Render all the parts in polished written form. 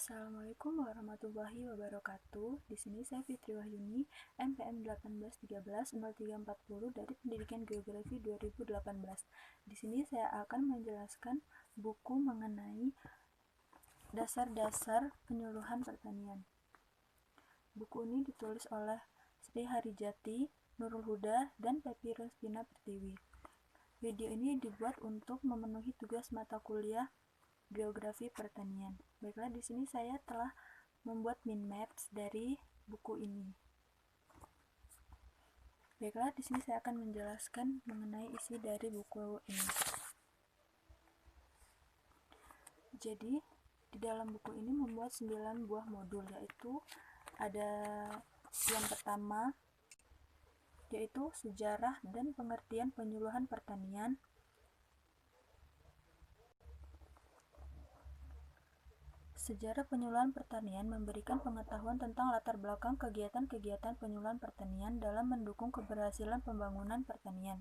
Assalamualaikum warahmatullahi wabarakatuh. Di sini saya Fitri Wahyuni, NPM 1813-0340 dari Pendidikan Geografi 2018. Di sini saya akan menjelaskan buku mengenai dasar-dasar penyuluhan pertanian. Buku ini ditulis oleh Sri Harijati, Nurul Huda, dan Papyrus Pina Pertiwi. Video ini dibuat untuk memenuhi tugas mata kuliah Geografi Pertanian. Baiklah, di sini saya telah membuat mind maps dari buku ini. Baiklah, di sini saya akan menjelaskan mengenai isi dari buku ini. Jadi, di dalam buku ini membuat 9 buah modul, yaitu ada yang pertama, yaitu sejarah dan pengertian penyuluhan pertanian. Sejarah penyuluhan pertanian memberikan pengetahuan tentang latar belakang kegiatan-kegiatan penyuluhan pertanian dalam mendukung keberhasilan pembangunan pertanian.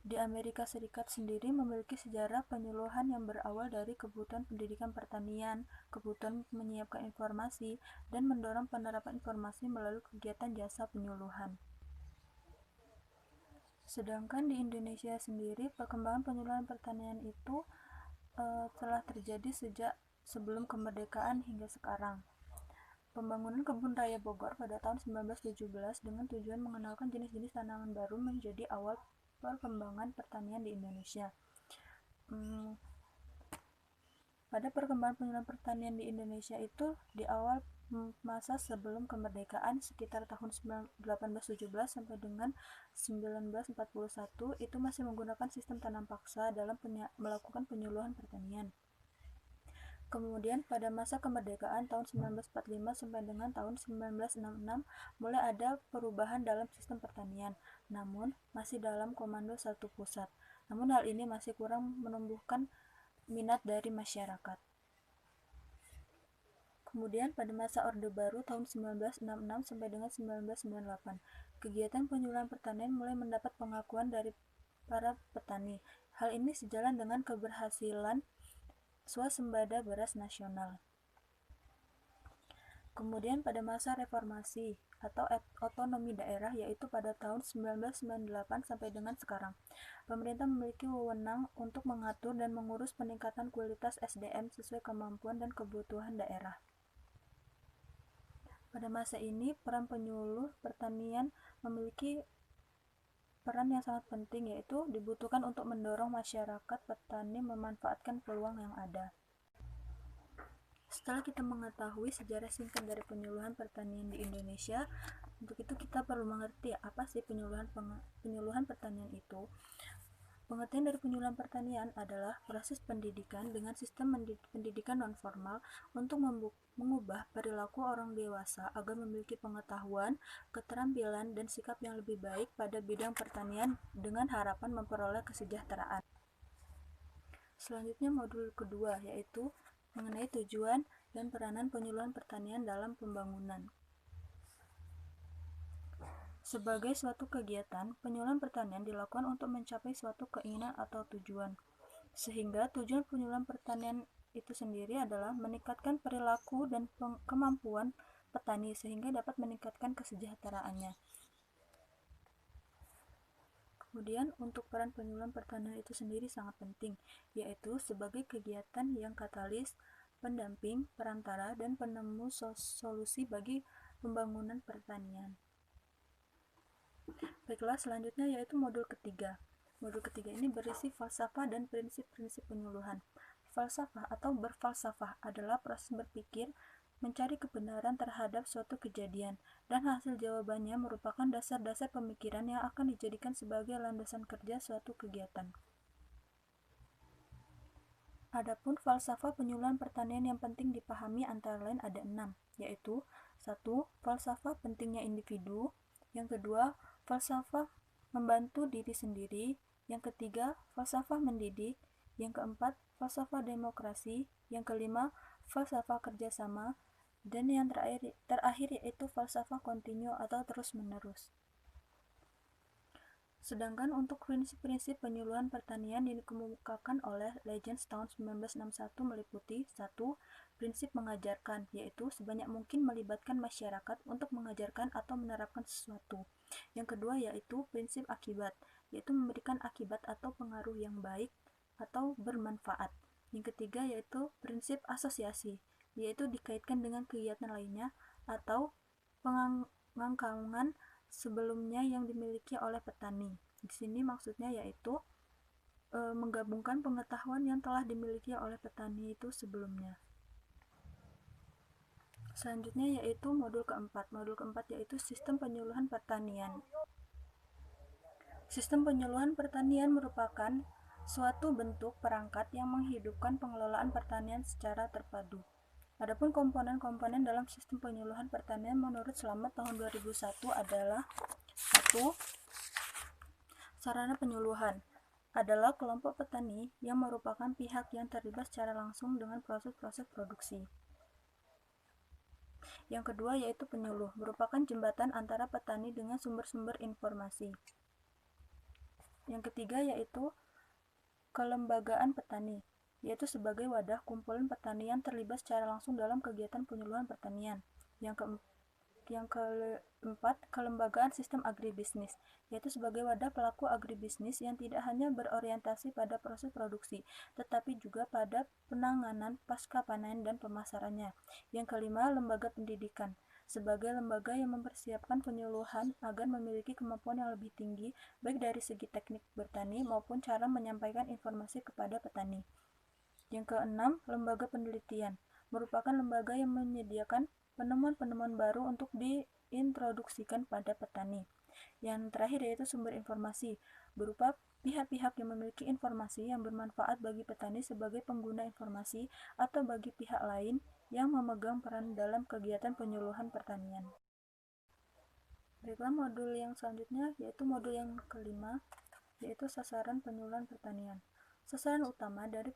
Di Amerika Serikat sendiri memiliki sejarah penyuluhan yang berawal dari kebutuhan pendidikan pertanian, kebutuhan menyiapkan informasi, dan mendorong penerapan informasi melalui kegiatan jasa penyuluhan. Sedangkan di Indonesia sendiri, perkembangan penyuluhan pertanian itu telah terjadi sejak sebelum kemerdekaan hingga sekarang. Pembangunan Kebun Raya Bogor pada tahun 1917 dengan tujuan mengenalkan jenis-jenis tanaman baru menjadi awal perkembangan pertanian di Indonesia. Pada perkembangan penyuluhan pertanian di Indonesia itu di awal masa sebelum kemerdekaan sekitar tahun 1817 sampai dengan 1941 itu masih menggunakan sistem tanam paksa dalam melakukan penyuluhan pertanian. Kemudian pada masa kemerdekaan tahun 1945 sampai dengan tahun 1966 mulai ada perubahan dalam sistem pertanian, namun masih dalam komando satu pusat. Namun hal ini masih kurang menumbuhkan minat dari masyarakat. Kemudian pada masa Orde Baru tahun 1966 sampai dengan 1998, kegiatan penyuluhan pertanian mulai mendapat pengakuan dari para petani. Hal ini sejalan dengan keberhasilan swasembada beras nasional. Kemudian pada masa reformasi atau otonomi daerah, yaitu pada tahun 1998 sampai dengan sekarang, pemerintah memiliki wewenang untuk mengatur dan mengurus peningkatan kualitas SDM sesuai kemampuan dan kebutuhan daerah. Pada masa ini, peran penyuluh pertanian memiliki peran yang sangat penting, yaitu dibutuhkan untuk mendorong masyarakat petani memanfaatkan peluang yang ada. Setelah kita mengetahui sejarah singkat dari penyuluhan pertanian di Indonesia, untuk itu kita perlu mengerti apa sih penyuluhan pertanian itu. Pengertian dari penyuluhan pertanian adalah proses pendidikan dengan sistem pendidikan non-formal untuk mengubah perilaku orang dewasa agar memiliki pengetahuan, keterampilan, dan sikap yang lebih baik pada bidang pertanian dengan harapan memperoleh kesejahteraan. Selanjutnya modul kedua, yaitu mengenai tujuan dan peranan penyuluhan pertanian dalam pembangunan. Sebagai suatu kegiatan, penyuluhan pertanian dilakukan untuk mencapai suatu keinginan atau tujuan. Sehingga tujuan penyuluhan pertanian itu sendiri adalah meningkatkan perilaku dan kemampuan petani sehingga dapat meningkatkan kesejahteraannya. Kemudian untuk peran penyuluhan pertanian itu sendiri sangat penting, yaitu sebagai kegiatan yang katalis, pendamping, perantara, dan penemu solusi bagi pembangunan pertanian. Baiklah, selanjutnya yaitu modul ketiga. Modul ketiga ini berisi falsafah dan prinsip-prinsip penyuluhan. Falsafah atau berfalsafah adalah proses berpikir, mencari kebenaran terhadap suatu kejadian, dan hasil jawabannya merupakan dasar-dasar pemikiran yang akan dijadikan sebagai landasan kerja suatu kegiatan. Adapun falsafah penyuluhan pertanian yang penting dipahami antara lain ada 6, yaitu 1. Falsafah pentingnya individu. Yang kedua, falsafah membantu diri sendiri. Yang ketiga, falsafah mendidik. Yang keempat, falsafah demokrasi. Yang kelima, falsafah kerjasama. Dan yang terakhir yaitu falsafah kontinu atau terus-menerus. Sedangkan untuk prinsip-prinsip penyuluhan pertanian yang dikemukakan oleh Legends tahun 1961 meliputi 1. Prinsip mengajarkan, yaitu sebanyak mungkin melibatkan masyarakat untuk mengajarkan atau menerapkan sesuatu. Yang kedua yaitu prinsip akibat, yaitu memberikan akibat atau pengaruh yang baik atau bermanfaat. Yang ketiga yaitu prinsip asosiasi, yaitu dikaitkan dengan kegiatan lainnya atau pengangkangan sebelumnya yang dimiliki oleh petani. Di sini maksudnya yaitu menggabungkan pengetahuan yang telah dimiliki oleh petani itu sebelumnya. Selanjutnya yaitu modul keempat. Modul keempat yaitu sistem penyuluhan pertanian. Sistem penyuluhan pertanian merupakan suatu bentuk perangkat yang menghidupkan pengelolaan pertanian secara terpadu. Adapun komponen-komponen dalam sistem penyuluhan pertanian menurut Slamet tahun 2001 adalah 1. Sarana penyuluhan adalah kelompok petani yang merupakan pihak yang terlibat secara langsung dengan proses-proses produksi. Yang kedua yaitu penyuluh, merupakan jembatan antara petani dengan sumber-sumber informasi. Yang ketiga yaitu kelembagaan petani, yaitu sebagai wadah kumpulan petani yang terlibat secara langsung dalam kegiatan penyuluhan pertanian. Yang keempat, kelembagaan sistem agribisnis, yaitu sebagai wadah pelaku agribisnis yang tidak hanya berorientasi pada proses produksi, tetapi juga pada penanganan pasca panen dan pemasarannya. Yang kelima, lembaga pendidikan, sebagai lembaga yang mempersiapkan penyuluhan agar memiliki kemampuan yang lebih tinggi, baik dari segi teknik bertani maupun cara menyampaikan informasi kepada petani. Yang keenam, lembaga penelitian, merupakan lembaga yang menyediakan penemuan-penemuan baru untuk diintroduksikan pada petani. Yang terakhir yaitu sumber informasi, berupa pihak-pihak yang memiliki informasi yang bermanfaat bagi petani sebagai pengguna informasi atau bagi pihak lain yang memegang peran dalam kegiatan penyuluhan pertanian. Baiklah, modul yang selanjutnya yaitu modul yang kelima, yaitu sasaran penyuluhan pertanian. Sasaran utama dari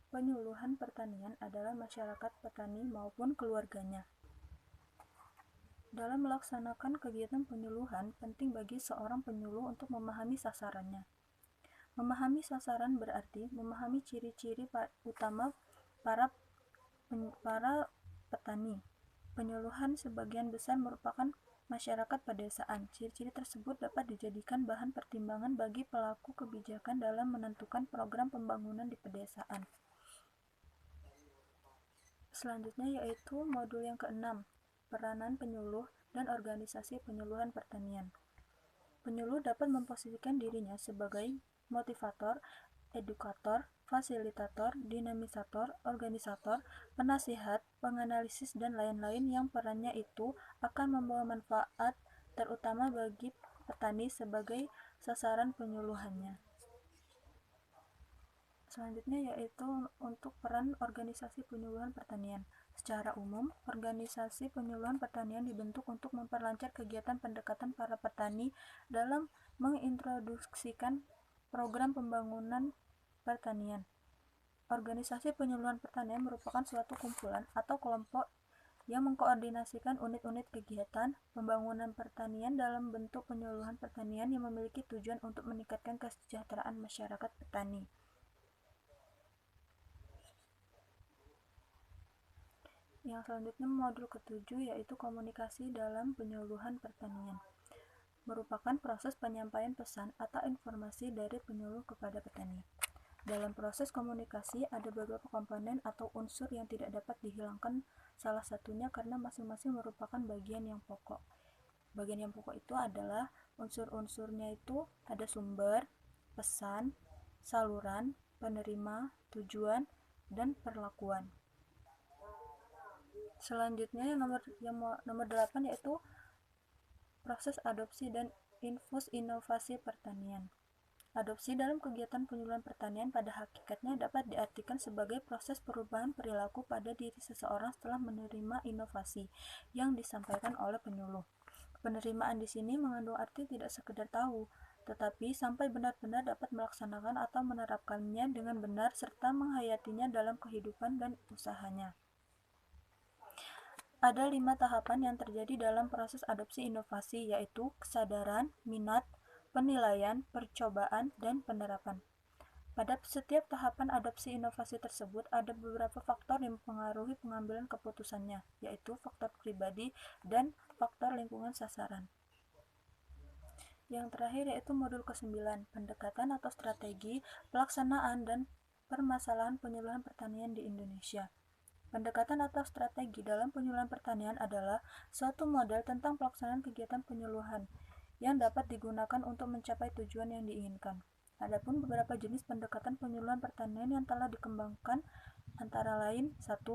penyuluhan pertanian adalah masyarakat petani maupun keluarganya. Dalam melaksanakan kegiatan penyuluhan, penting bagi seorang penyuluh untuk memahami sasarannya. Memahami sasaran berarti memahami ciri-ciri utama para petani. Penyuluhan sebagian besar merupakan masyarakat pedesaan. Ciri-ciri tersebut dapat dijadikan bahan pertimbangan bagi pelaku kebijakan dalam menentukan program pembangunan di pedesaan. Selanjutnya yaitu modul yang keenam, peranan penyuluh dan organisasi penyuluhan pertanian. Penyuluh dapat memposisikan dirinya sebagai motivator, edukator, fasilitator, dinamisator, organisator, penasihat, penganalisis, dan lain-lain yang perannya itu akan membawa manfaat terutama bagi petani sebagai sasaran penyuluhannya. Selanjutnya yaitu untuk peran organisasi penyuluhan pertanian. Secara umum, organisasi penyuluhan pertanian dibentuk untuk memperlancar kegiatan pendekatan para petani dalam mengintroduksikan program pembangunan pertanian. Organisasi penyuluhan pertanian merupakan suatu kumpulan atau kelompok yang mengkoordinasikan unit-unit kegiatan pembangunan pertanian dalam bentuk penyuluhan pertanian yang memiliki tujuan untuk meningkatkan kesejahteraan masyarakat petani. Yang selanjutnya modul ke-7 yaitu komunikasi dalam penyuluhan pertanian. Merupakan proses penyampaian pesan atau informasi dari penyuluh kepada petani. Dalam proses komunikasi ada beberapa komponen atau unsur yang tidak dapat dihilangkan, salah satunya karena masing-masing merupakan bagian yang pokok. Bagian yang pokok itu adalah unsur-unsurnya itu ada sumber, pesan, saluran, penerima, tujuan, dan perlakuan. Selanjutnya yang nomor 8 yaitu proses adopsi dan infus inovasi pertanian. Adopsi dalam kegiatan penyuluhan pertanian pada hakikatnya dapat diartikan sebagai proses perubahan perilaku pada diri seseorang setelah menerima inovasi yang disampaikan oleh penyuluh. Penerimaan di sini mengandung arti tidak sekedar tahu, tetapi sampai benar-benar dapat melaksanakan atau menerapkannya dengan benar serta menghayatinya dalam kehidupan dan usahanya. Ada 5 tahapan yang terjadi dalam proses adopsi inovasi, yaitu kesadaran, minat, penilaian, percobaan, dan penerapan. Pada setiap tahapan adopsi inovasi tersebut, ada beberapa faktor yang mempengaruhi pengambilan keputusannya, yaitu faktor pribadi dan faktor lingkungan sasaran. Yang terakhir yaitu modul ke-9, pendekatan atau strategi, pelaksanaan, dan permasalahan penyuluhan pertanian di Indonesia. Pendekatan atau strategi dalam penyuluhan pertanian adalah suatu model tentang pelaksanaan kegiatan penyuluhan yang dapat digunakan untuk mencapai tujuan yang diinginkan. Adapun beberapa jenis pendekatan penyuluhan pertanian yang telah dikembangkan antara lain: 1.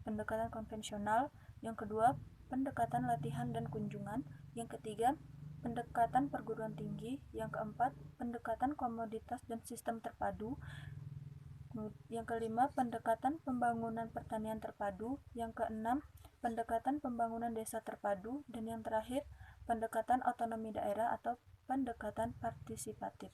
Pendekatan konvensional, yang kedua, pendekatan latihan dan kunjungan, yang ketiga, pendekatan perguruan tinggi, yang keempat, pendekatan komoditas dan sistem terpadu, yang kelima, pendekatan pembangunan pertanian terpadu, yang keenam, pendekatan pembangunan desa terpadu, dan yang terakhir, pendekatan otonomi daerah atau pendekatan partisipatif.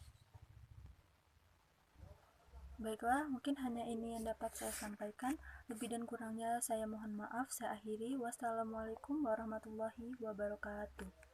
Baiklah, mungkin hanya ini yang dapat saya sampaikan. Lebih dan kurangnya saya mohon maaf. Saya akhiri. Wassalamualaikum warahmatullahi wabarakatuh.